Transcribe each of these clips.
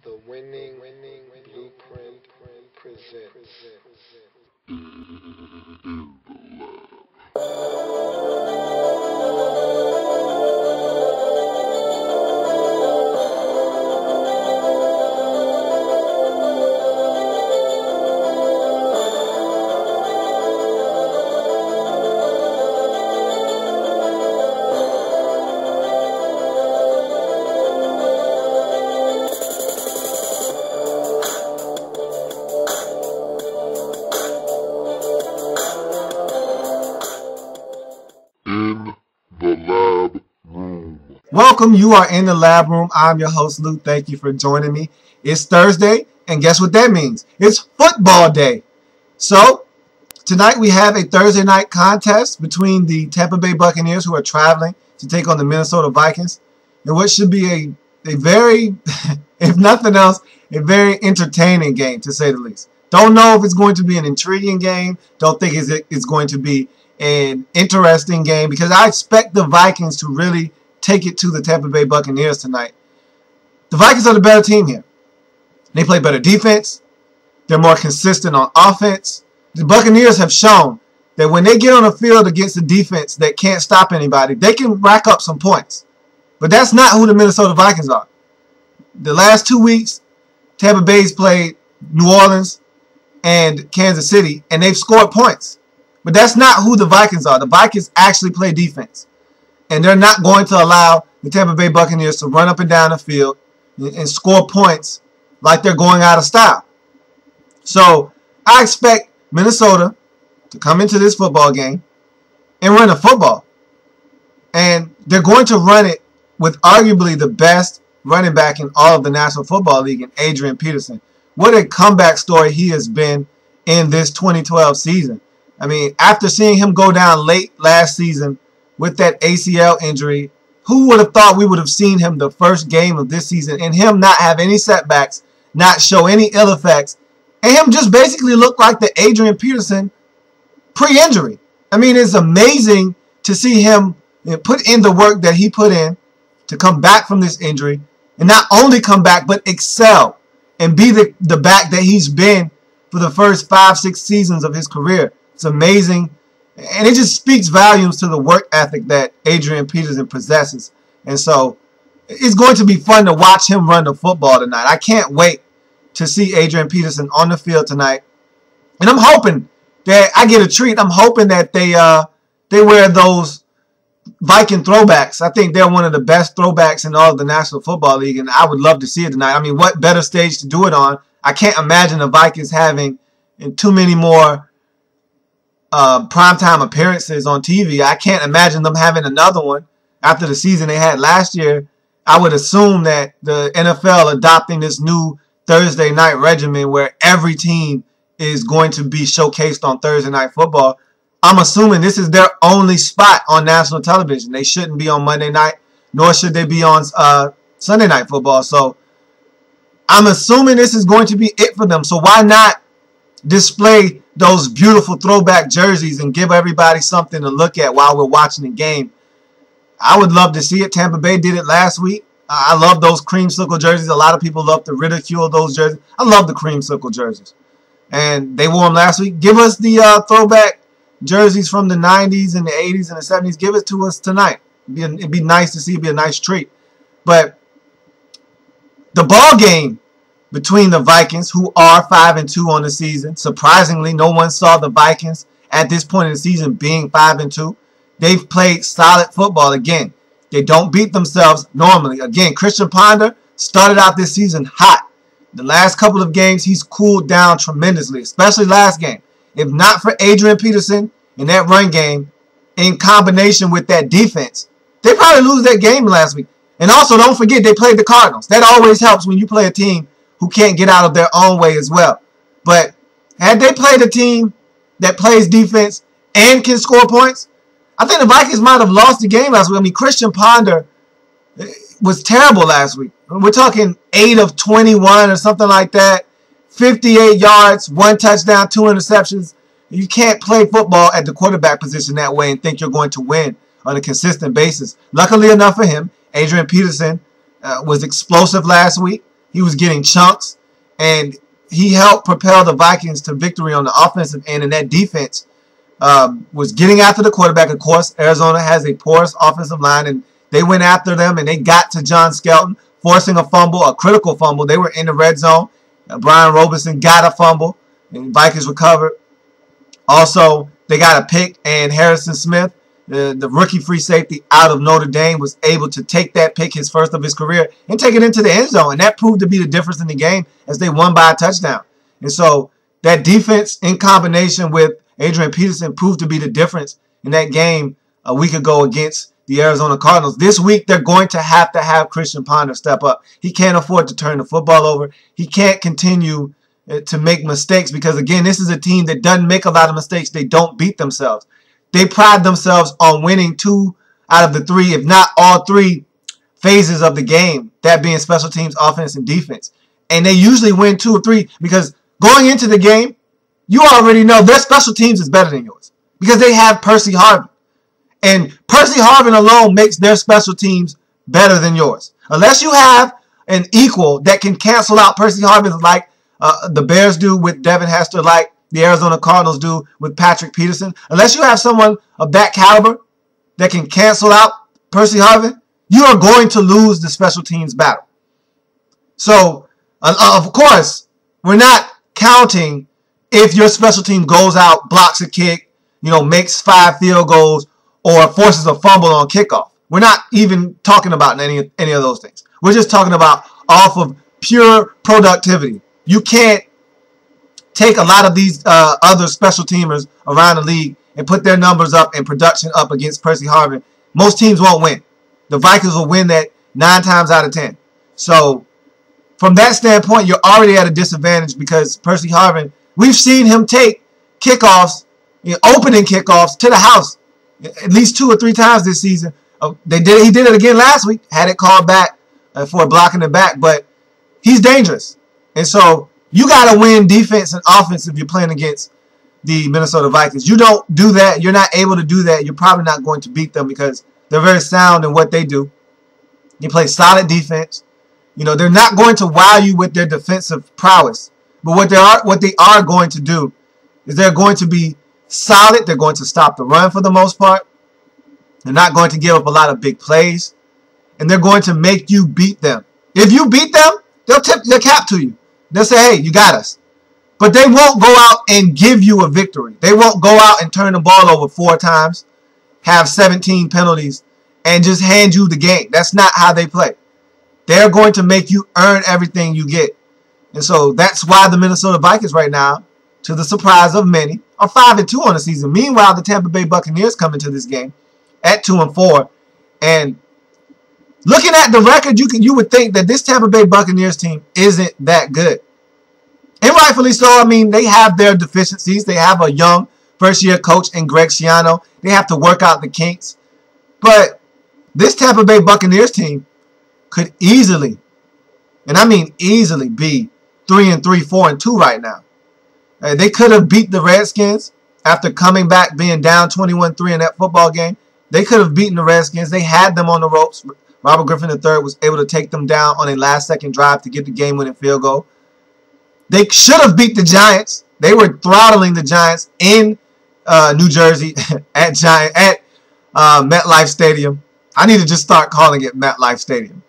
The winning blueprint presents. In the lab room. Welcome, you are in the lab room. I'm your host, Luke. Thank you for joining me. It's Thursday, and guess what that means? It's football day. So, tonight we have a Thursday night contest between the Tampa Bay Buccaneers, who are traveling to take on the Minnesota Vikings, in what should be a very, if nothing else, a very entertaining game, to say the least. Don't know if it's going to be an intriguing game. Don't think it's going to be an interesting game, because I expect the Vikings to really take it to the Tampa Bay Buccaneers tonight. The Vikings are the better team here. They play better defense. They're more consistent on offense. The Buccaneers have shown that when they get on the field against a defense that can't stop anybody, they can rack up some points. But that's not who the Minnesota Vikings are. The last 2 weeks, Tampa Bay's played New Orleans and Kansas City, and they've scored points. But that's not who the Vikings are. The Vikings actually play defense. And they're not going to allow the Tampa Bay Buccaneers to run up and down the field and score points like they're going out of style. So I expect Minnesota to come into this football game and run the football. And they're going to run it with arguably the best running back in all of the National Football League in Adrian Peterson. What a comeback story he has been in this 2012 season. I mean, after seeing him go down late last season with that ACL injury, who would have thought we would have seen him the first game of this season and him not have any setbacks, not show any ill effects, and him just basically look like the Adrian Peterson pre-injury. I mean, it's amazing to see him put in the work that he put in to come back from this injury, and not only come back, but excel and be the back that he's been for the first 5-6 seasons of his career. It's amazing, and it just speaks volumes to the work ethic that Adrian Peterson possesses. And so it's going to be fun to watch him run the football tonight. I can't wait to see Adrian Peterson on the field tonight. And I'm hoping that I get a treat. I'm hoping that they wear those Viking throwbacks. I think they're one of the best throwbacks in all of the National Football League, and I would love to see it tonight. I mean, what better stage to do it on? I can't imagine the Vikings having too many more primetime appearances on TV. I can't imagine them having another one after the season they had last year. I would assume that the NFL adopting this new Thursday night regimen where every team is going to be showcased on Thursday Night Football. I'm assuming this is their only spot on national television. They shouldn't be on Monday night, nor should they be on Sunday Night Football. So I'm assuming this is going to be it for them. So why not display those beautiful throwback jerseys and give everybody something to look at while we're watching the game? I would love to see it. Tampa Bay did it last week. I love those creamsicle jerseys. A lot of people love to ridicule those jerseys. I love the creamsicle jerseys. And they wore them last week. Give us the throwback jerseys from the 90s and the 80s and the 70s. Give it to us tonight. It'd be nice to see. It'd be a nice treat. But the ball game between the Vikings, who are 5-2 on the season. Surprisingly, no one saw the Vikings at this point in the season being 5-2. They've played solid football again. They don't beat themselves normally. Again, Christian Ponder started out this season hot. The last couple of games, he's cooled down tremendously, especially last game. If not for Adrian Peterson in that run game, in combination with that defense, they probably lose that game last week. And also, don't forget, they played the Cardinals. That always helps when you play a team who can't get out of their own way as well. But had they played a team that plays defense and can score points, I think the Vikings might have lost the game last week. I mean, Christian Ponder was terrible last week. We're talking 8 of 21 or something like that. 58 yards, 1 touchdown, 2 interceptions. You can't play football at the quarterback position that way and think you're going to win on a consistent basis. Luckily enough for him, Adrian Peterson was explosive last week. He was getting chunks, and he helped propel the Vikings to victory on the offensive end, and that defense was getting after the quarterback. Of course, Arizona has a porous offensive line, and they went after them, and they got to John Skelton, forcing a fumble, a critical fumble. They were in the red zone. Brian Robinson got a fumble, and Vikings recovered. Also, they got a pick, and Harrison Smith, the rookie free safety out of Notre Dame, was able to take that pick, his first of his career, and take it into the end zone. And that proved to be the difference in the game as they won by a touchdown. And so that defense in combination with Adrian Peterson proved to be the difference in that game a week ago against the Arizona Cardinals. This week, they're going to have Christian Ponder step up. He can't afford to turn the football over. He can't continue to make mistakes because, again, this is a team that doesn't make a lot of mistakes. They don't beat themselves. They pride themselves on winning 2 out of the 3, if not all 3 phases of the game, that being special teams, offense, and defense. And they usually win 2 or 3 because going into the game, you already know their special teams is better than yours because they have Percy Harvin. And Percy Harvin alone makes their special teams better than yours. Unless you have an equal that can cancel out Percy Harvin like the Bears do with Devin Hester, like the Arizona Cardinals do with Patrick Peterson. Unless you have someone of that caliber that can cancel out Percy Harvin, you are going to lose the special teams battle. So, of course, we're not counting if your special team goes out, blocks a kick, makes 5 field goals, or forces a fumble on kickoff. We're not even talking about any of those things. We're just talking about off of pure productivity. You can't take a lot of these other special teamers around the league and put their numbers up and production up against Percy Harvin. Most teams won't win. The Vikings will win that 9 times out of 10. So from that standpoint, you're already at a disadvantage because Percy Harvin, we've seen him take kickoffs, opening kickoffs to the house at least 2 or 3 times this season. He did it again last week, had it called back for blocking the back, but he's dangerous. And so you got to win defense and offense if you're playing against the Minnesota Vikings. You don't do that, you're not able to do that, you're probably not going to beat them because they're very sound in what they do. They play solid defense. They're not going to wow you with their defensive prowess. But what they are going to do is they're going to be solid. They're going to stop the run for the most part. They're not going to give up a lot of big plays. And they're going to make you beat them. If you beat them, they'll tip their cap to you. They'll say, hey, you got us. But they won't go out and give you a victory. They won't go out and turn the ball over 4 times, have 17 penalties, and just hand you the game. That's not how they play. They're going to make you earn everything you get. And so that's why the Minnesota Vikings right now, to the surprise of many, are 5-2 on the season. Meanwhile, the Tampa Bay Buccaneers come into this game at 2-4. And looking at the record, you would think that this Tampa Bay Buccaneers team isn't that good. And rightfully so. I mean, they have their deficiencies. They have a young first-year coach in Greg Schiano. They have to work out the kinks. But this Tampa Bay Buccaneers team could easily, and I mean easily, be 3-3, 4-2 right now. They could have beat the Redskins after coming back being down 21-3 in that football game. They could have beaten the Redskins. They had them on the ropes. Robert Griffin III was able to take them down on a last-second drive to get the game-winning field goal. They should have beat the Giants. They were throttling the Giants in New Jersey at MetLife Stadium. I need to just start calling it MetLife Stadium.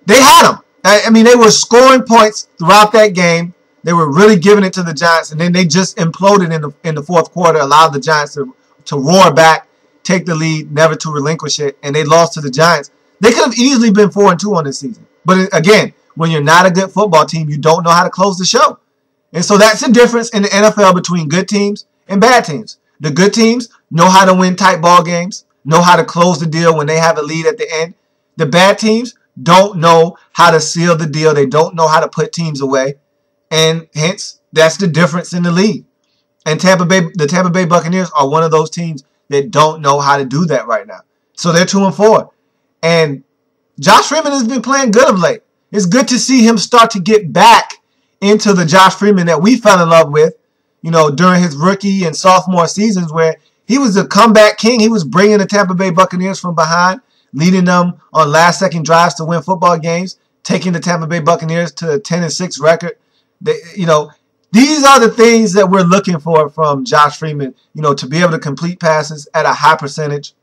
They had them. I mean, they were scoring points throughout that game. They were really giving it to the Giants, and then they just imploded in the fourth quarter, allowed the Giants to roar back, take the lead, never to relinquish it, and they lost to the Giants. They could have easily been 4-2 on this season. But again, when you're not a good football team, you don't know how to close the show. And so that's the difference in the NFL between good teams and bad teams. The good teams know how to win tight ball games, know how to close the deal when they have a lead at the end. The bad teams don't know how to seal the deal. They don't know how to put teams away. And hence, that's the difference in the league. And the Tampa Bay Buccaneers are one of those teams that don't know how to do that right now. So they're 2-4. And Josh Freeman has been playing good of late. It's good to see him start to get back into the Josh Freeman that we fell in love with, during his rookie and sophomore seasons where he was the comeback king. He was bringing the Tampa Bay Buccaneers from behind, leading them on last-second drives to win football games, taking the Tampa Bay Buccaneers to a 10-6 record. These are the things that we're looking for from Josh Freeman, to be able to complete passes at a high percentage,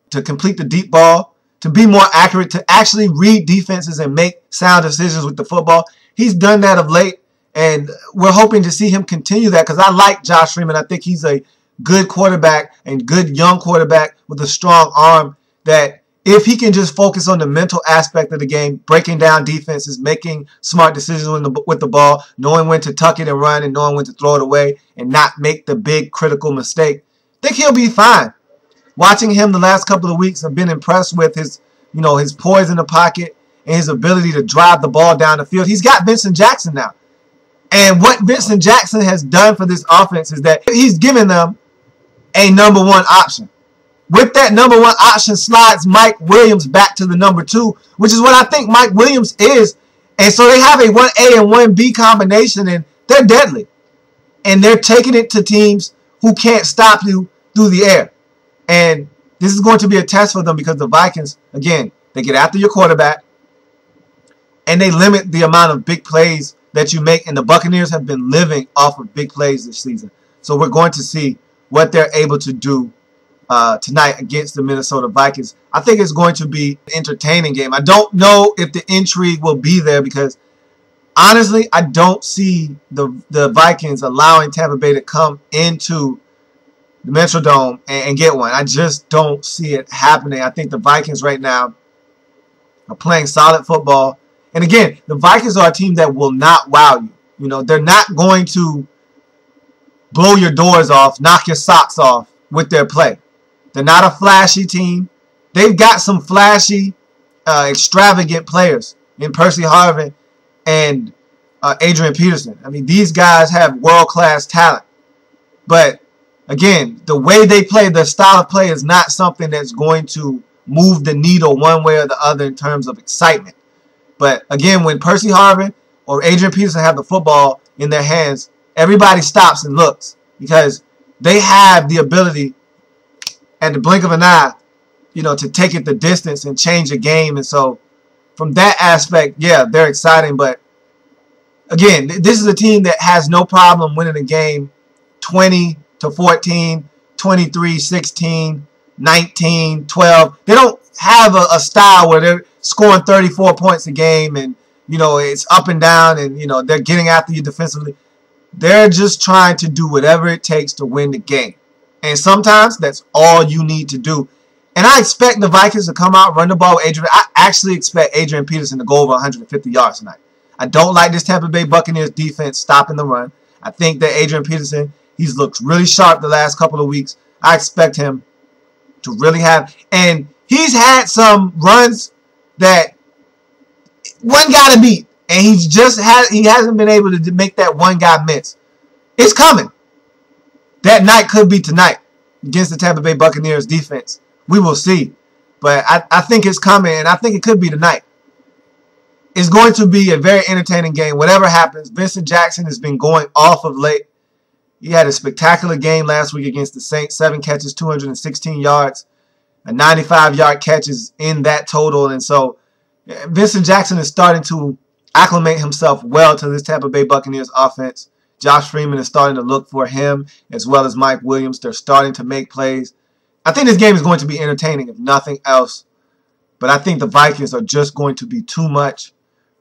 to complete the deep ball, to be more accurate, to actually read defenses and make sound decisions with the football. He's done that of late, and we're hoping to see him continue that because I like Josh Freeman. I think he's a good quarterback and good young quarterback with a strong arm that if he can just focus on the mental aspect of the game, breaking down defenses, making smart decisions with the ball, knowing when to tuck it and run and knowing when to throw it away and not make the big critical mistake, I think he'll be fine. Watching him the last couple of weeks, I've been impressed with his poise in the pocket and his ability to drive the ball down the field. He's got Vincent Jackson now. And what Vincent Jackson has done for this offense is that he's given them a number one option. With that number one option slides Mike Williams back to the number 2, which is what I think Mike Williams is. And so they have a 1A and 1B combination, and they're deadly. And they're taking it to teams who can't stop you through the air. And this is going to be a test for them because the Vikings, again, they get after your quarterback, and they limit the amount of big plays that you make. And the Buccaneers have been living off of big plays this season. So we're going to see what they're able to do tonight against the Minnesota Vikings. I think it's going to be an entertaining game. I don't know if the intrigue will be there because, honestly, I don't see the Vikings allowing Tampa Bay to come into the Metrodome and get one. I just don't see it happening. I think the Vikings right now are playing solid football. And again, the Vikings are a team that will not wow you. They're not going to blow your doors off, knock your socks off with their play. They're not a flashy team. They've got some flashy, extravagant players in Percy Harvin and Adrian Peterson. I mean, these guys have world-class talent. But, again, the way they play, the style of play is not something that's going to move the needle one way or the other in terms of excitement. But, again, when Percy Harvin or Adrian Peterson have the football in their hands, everybody stops and looks because they have the ability at the blink of an eye, to take it the distance and change a game. And so from that aspect, yeah, they're exciting. But again, this is a team that has no problem winning a game 20-14, 23-16, 19-12. They don't have a style where they're scoring 34 points a game and, it's up and down and, they're getting after you defensively. They're just trying to do whatever it takes to win the game. And sometimes that's all you need to do. And I expect the Vikings to come out, run the ball with Adrian. I actually expect Adrian Peterson to go over 150 yards tonight. I don't like this Tampa Bay Buccaneers defense stopping the run. I think that Adrian Peterson, he's looked really sharp the last couple of weeks. I expect him to really have. And he's had some runs that one guy to beat. And he hasn't been able to make that one guy miss. It's coming. That night could be tonight against the Tampa Bay Buccaneers defense. We will see. But I think it's coming, and I think it could be tonight. It's going to be a very entertaining game. Whatever happens, Vincent Jackson has been going off of late. He had a spectacular game last week against the Saints. 7 catches, 216 yards. A 95-yard catch is in that total. And so Vincent Jackson is starting to acclimate himself well to this Tampa Bay Buccaneers offense. Josh Freeman is starting to look for him as well as Mike Williams. They're starting to make plays. I think this game is going to be entertaining if nothing else. But I think the Vikings are just going to be too much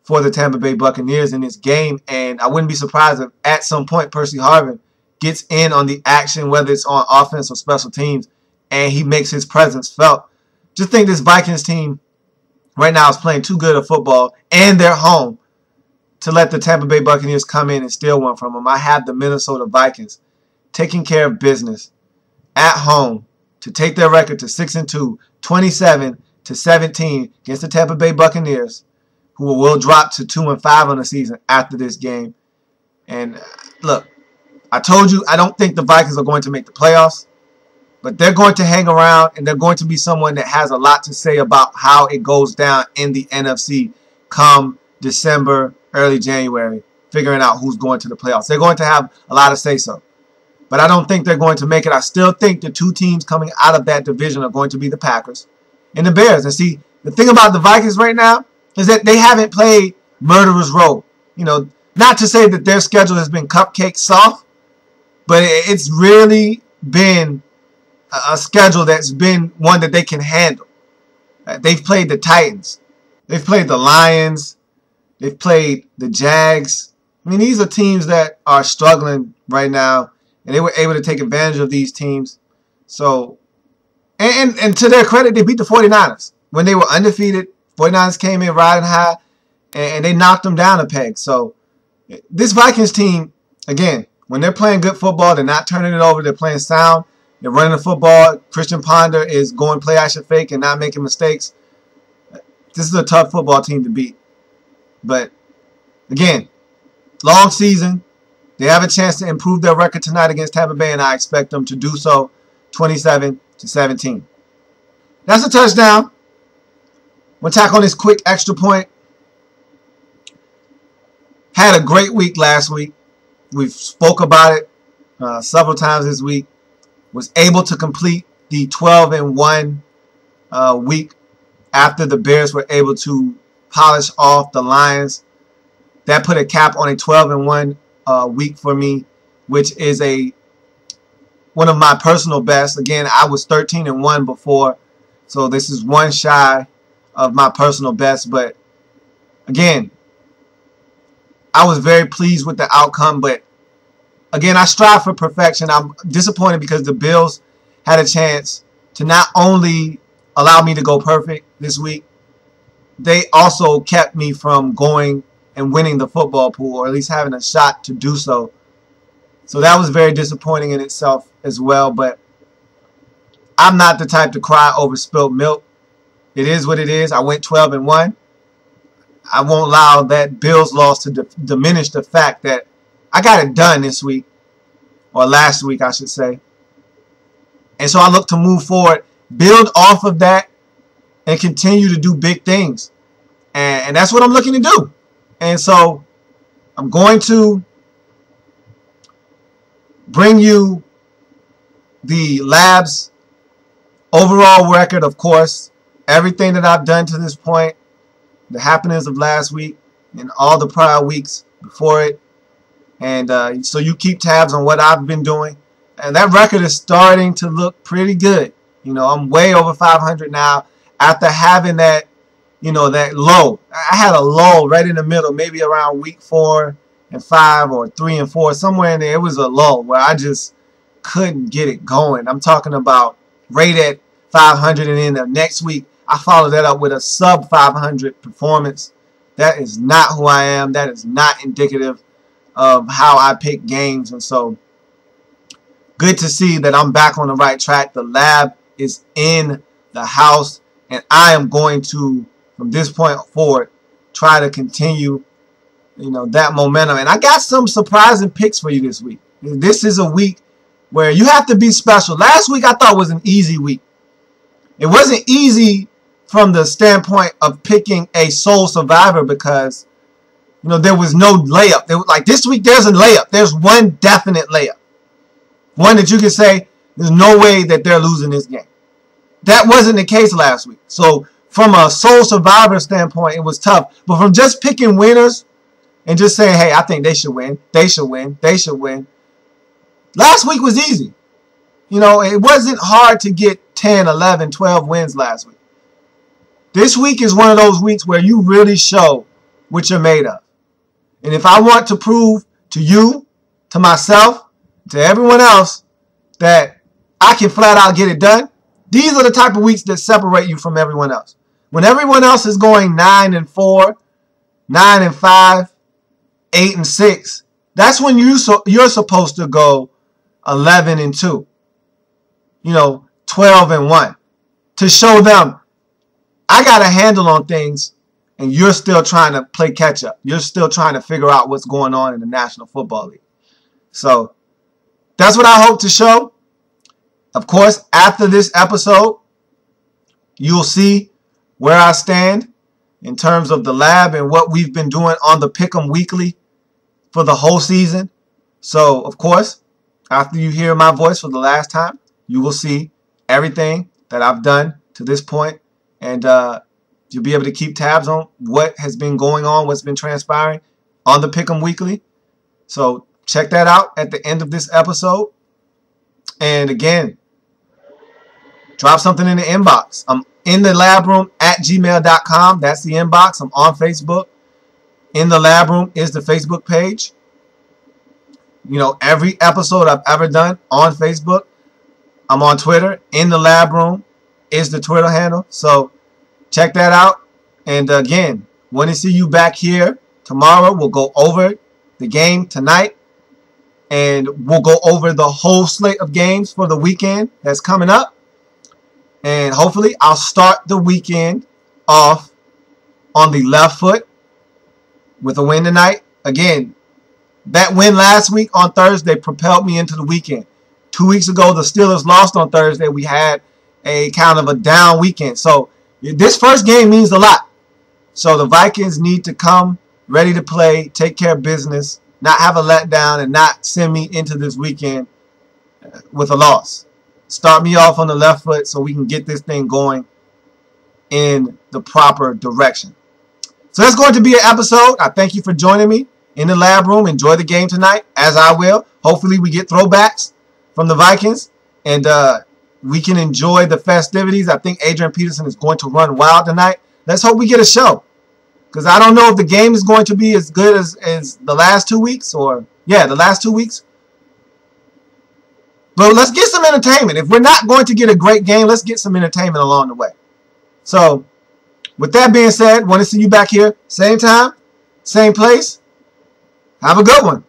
for the Tampa Bay Buccaneers in this game. And I wouldn't be surprised if at some point Percy Harvin gets in on the action, whether it's on offense or special teams, and he makes his presence felt. Just think this Vikings team right now is playing too good of football, and they're home, to let the Tampa Bay Buccaneers come in and steal one from them. I have the Minnesota Vikings taking care of business at home to take their record to 6-2, 27-17 against the Tampa Bay Buccaneers, who will drop to 2-5 on the season after this game. And look, I told you I don't think the Vikings are going to make the playoffs, but they're going to hang around, and they're going to be someone that has a lot to say about how it goes down in the NFC come December, early January, figuring out who's going to the playoffs. They're going to have a lot to say so. But I don't think they're going to make it. I still think the two teams coming out of that division are going to be the Packers and the Bears. And see, the thing about the Vikings right now, is that they haven't played murderer's row. You know, not to say that their schedule has been cupcake soft, but it's really been a schedule that's been one that they can handle. They've played the Titans. They've played the Lions. They've played the Jags. I mean, these are teams that are struggling right now, and they were able to take advantage of these teams. So, and to their credit, they beat the 49ers. When they were undefeated, 49ers came in riding high, and they knocked them down a peg. So, this Vikings team, again, when they're playing good football, they're not turning it over. They're playing sound. They're running the football. Christian Ponder is going play action fake and not making mistakes. This is a tough football team to beat. But, again, long season. They have a chance to improve their record tonight against Tampa Bay, and I expect them to do so 27-17. That's a touchdown. We'll tack on this quick extra point. Had a great week last week. We've spoke about it several times this week. Was able to complete the 12-1 week after the Bears were able to polish off the Lions. That put a cap on a 12-1 week for me, which is one of my personal bests. Again, I was 13-1 before, so this is one shy of my personal best. But again, I was very pleased with the outcome, but again, I strive for perfection. I'm disappointed because the Bills had a chance to not only allow me to go perfect this week, they also kept me from going and winning the football pool, or at least having a shot to do so. So that was very disappointing in itself as well, but I'm not the type to cry over spilled milk. It is what it is. I went 12-1. I won't allow that Bills loss to diminish the fact that I got it done this week, or last week, I should say. And so I look to move forward, build off of that, and continue to do big things. And that's what I'm looking to do. And so I'm going to bring you the Lab's overall record, of course, everything that I've done to this point, the happenings of last week and all the prior weeks before it. And so you keep tabs on what I've been doing. And that record is starting to look pretty good. You know, I'm way over 500 now after having that, you know, that low. I had a low right in the middle, maybe around week 4 and 5 or 3 and 4, somewhere in there. It was a low where I just couldn't get it going. I'm talking about right at 500, and then the next week I followed that up with a sub 500 performance. That is not who I am. That is not indicative of how I pick games. And so good to see that I'm back on the right track. The Lab is in the house, and I am going to, from this point forward, try to continue, you know, that momentum. And I got some surprising picks for you this week. This is a week where you have to be special. Last week I thought was an easy week. It wasn't easy from the standpoint of picking a sole survivor because, you know, there was no layup. Like this week, there's a layup. There's one definite layup. One that you can say, there's no way that they're losing this game. That wasn't the case last week. So from a sole survivor standpoint, it was tough. But from just picking winners and just saying, hey, I think they should win, they should win, they should win. Last week was easy. You know, it wasn't hard to get 10, 11, 12 wins last week. This week is one of those weeks where you really show what you're made of. And if I want to prove to you, to myself, to everyone else that I can flat out get it done, these are the type of weeks that separate you from everyone else. When everyone else is going 9-4, 9-5, 8-6, that's when you're supposed to go 11-2. You know, 12-1, to show them I got a handle on things, and you're still trying to play catch up. You're still trying to figure out what's going on in the National Football League. So that's what I hope to show. Of course, after this episode, you'll see where I stand in terms of the Lab and what we've been doing on the Pick'em Weekly for the whole season. So, of course, after you hear my voice for the last time, you will see everything that I've done to this point. And You'll be able to keep tabs on what has been going on, what's been transpiring on the Pick'em Weekly. So check that out at the end of this episode. And again, drop something in the inbox. I'm in the lab room at gmail.com. That's the inbox. I'm on Facebook. In the lab room is the Facebook page. You know, every episode I've ever done on Facebook. I'm on Twitter. In the lab room is the Twitter handle. So check that out. And again, want to see you back here tomorrow. We'll go over the game tonight. And we'll go over the whole slate of games for the weekend that's coming up. And hopefully I'll start the weekend off on the left foot with a win tonight. Again, that win last week on Thursday propelled me into the weekend. 2 weeks ago, the Steelers lost on Thursday. We had a kind of a down weekend. So this first game means a lot. So the Vikings need to come ready to play, take care of business, not have a letdown, and not send me into this weekend with a loss. Start me off on the left foot so we can get this thing going in the proper direction. So that's going to be an episode. I thank you for joining me in the lab room. Enjoy the game tonight, as I will. Hopefully we get throwbacks from the Vikings, and we can enjoy the festivities. I think Adrian Peterson is going to run wild tonight. Let's hope we get a show, because I don't know if the game is going to be as good as the last 2 weeks, or, yeah, the last 2 weeks. But let's get some entertainment. If we're not going to get a great game, let's get some entertainment along the way. So, with that being said, want to see you back here, same time, same place. Have a good one.